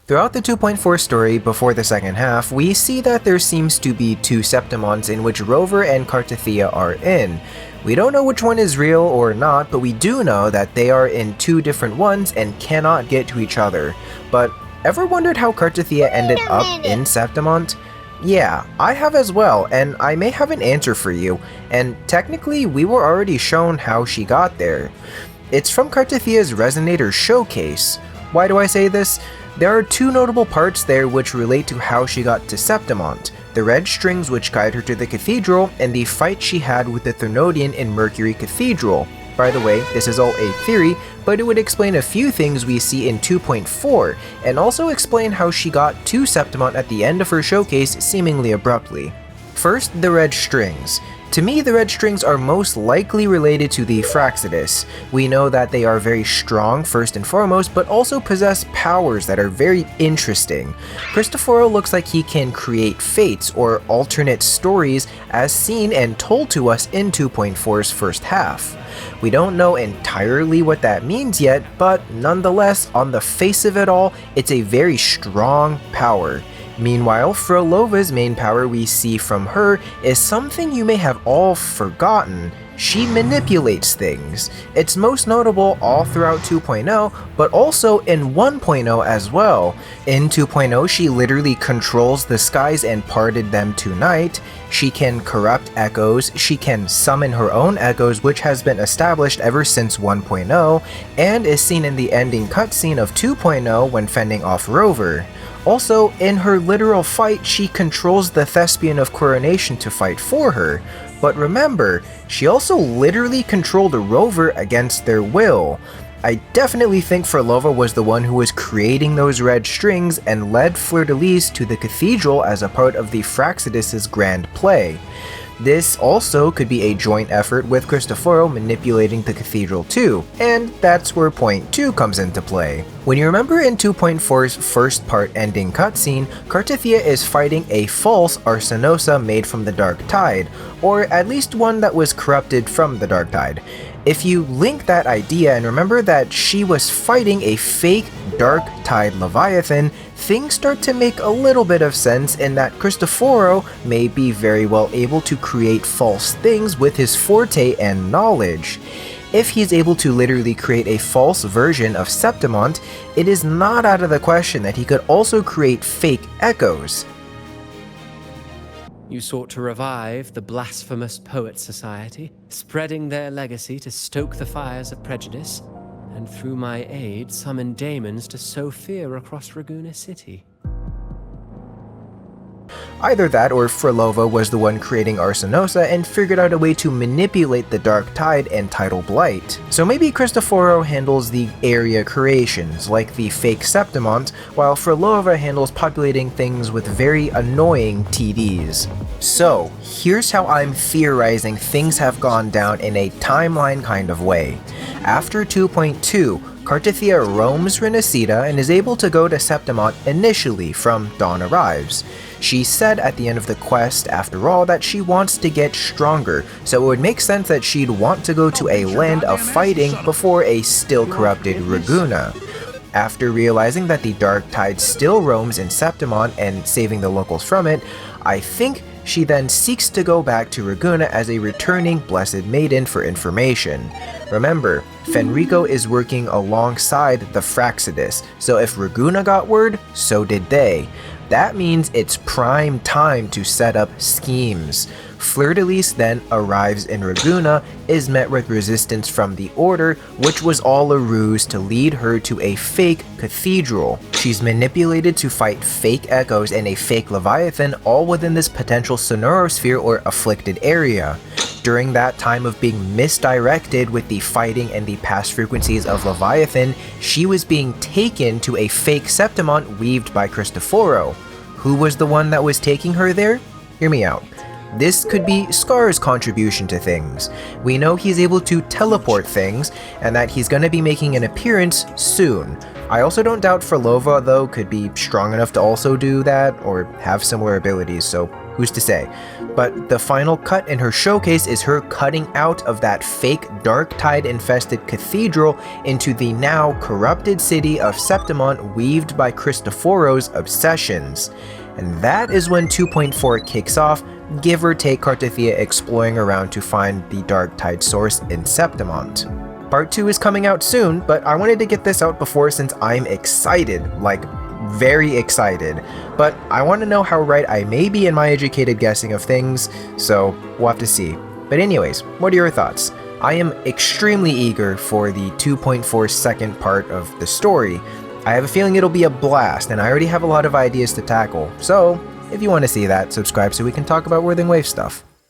Throughout the 2.4 story before the second half, we see that there seems to be two Septimonts in which Rover and Cartethyia are in. We don't know which one is real or not, but we do know that they are in two different ones and cannot get to each other. But ever wondered how Cartethyia ended up in Septimont? Yeah, I have as well, and I may have an answer for you, and technically we were already shown how she got there. It's from Cartethyia's Resonator showcase. Why do I say this? There are two notable parts there which relate to how she got to Septimont: the red strings which guide her to the cathedral, and the fight she had with the Thernodian in Mercury Cathedral. By the way, this is all a theory, but it would explain a few things we see in 2.4, and also explain how she got to Septimont at the end of her showcase seemingly abruptly. First, the red strings. To me, the red strings are most likely related to the Fractsidus. We know that they are very strong first and foremost, but also possess powers that are very interesting. Christoforo looks like he can create fates or alternate stories as seen and told to us in 2.4's first half. We don't know entirely what that means yet, but nonetheless, on the face of it all, it's a very strong power. Meanwhile, Phrolova's main power we see from her is something you may have all forgotten. She manipulates things. It's most notable all throughout 2.0, but also in 1.0 as well. In 2.0, she literally controls the skies and parted them to night. She can corrupt echoes, she can summon her own echoes, which has been established ever since 1.0, and is seen in the ending cutscene of 2.0 when fending off Rover. Also, in her literal fight, she controls the Thespian of Coronation to fight for her. But remember, she also literally controlled a Rover against their will. I definitely think Phrolova was the one who was creating those red strings and led Fleur-de-Lis to the cathedral as a part of the Fractsidus' grand play. This also could be a joint effort with Christoforo manipulating the cathedral too, and that's where point 2 comes into play. When you remember in 2.4's first part ending cutscene, Cartethyia is fighting a false Arsenosa made from the Dark Tide, or at least one that was corrupted from the Dark Tide. If you link that idea and remember that she was fighting a fake Dark Tide Leviathan, things start to make a little bit of sense in that Christoforo may be very well able to create false things with his forte and knowledge. If he's able to literally create a false version of Septimont, it is not out of the question that he could also create fake echoes. You sought to revive the Blasphemous Poets Society, spreading their legacy to stoke the fires of prejudice, and through my aid summon daemons to sow fear across Ragusa City. Either that or Phrolova was the one creating Arsenosa and figured out a way to manipulate the Dark Tide and Tidal Blight. So maybe Christoforo handles the area creations, like the fake Septimont, while Phrolova handles populating things with very annoying TDs. So, here's how I'm theorizing things have gone down in a timeline kind of way. After 2.2, Cartethyia roams Renacida and is able to go to Septimont initially from Dawn Arrives. She said at the end of the quest, after all, that she wants to get stronger, so it would make sense that she'd want to go to a land of fighting before a still corrupted Ragusa. After realizing that the Dark Tide still roams in Septimont and saving the locals from it, I think she then seeks to go back to Ragusa as a returning Blessed Maiden for information. Remember, Fenrico is working alongside the Fractsidus, so if Ragusa got word, so did they. That means it's prime time to set up schemes. Fleur-de-Lis then arrives in Ragusa, is met with resistance from the Order, which was all a ruse to lead her to a fake cathedral. She's manipulated to fight fake echoes and a fake Leviathan, all within this potential sonorosphere or afflicted area. During that time of being misdirected with the fighting and the past frequencies of Leviathan, she was being taken to a fake Septimont weaved by Christoforo. Who was the one that was taking her there? Hear me out. This could be Scar's contribution to things. We know he's able to teleport things, and that he's going to be making an appearance soon. I also don't doubt Phrolova, though, could be strong enough to also do that, or have similar abilities, so who's to say. but the final cut in her showcase is her cutting out of that fake dark tide infested cathedral into the now corrupted city of Septimont, weaved by Christoforo's obsessions. And that is when 2.4 kicks off, give or take Cartethyia exploring around to find the dark tide source in Septimont. Part 2 is coming out soon, but I wanted to get this out before since I'm excited, like very excited, but I want to know how right I may be in my educated guessing of things, so we'll have to see. But anyways, what are your thoughts? I am extremely eager for the 2.4 second part of the story. I have a feeling it'll be a blast, and I already have a lot of ideas to tackle, so if you want to see that, subscribe so we can talk about Wuthering Wave stuff.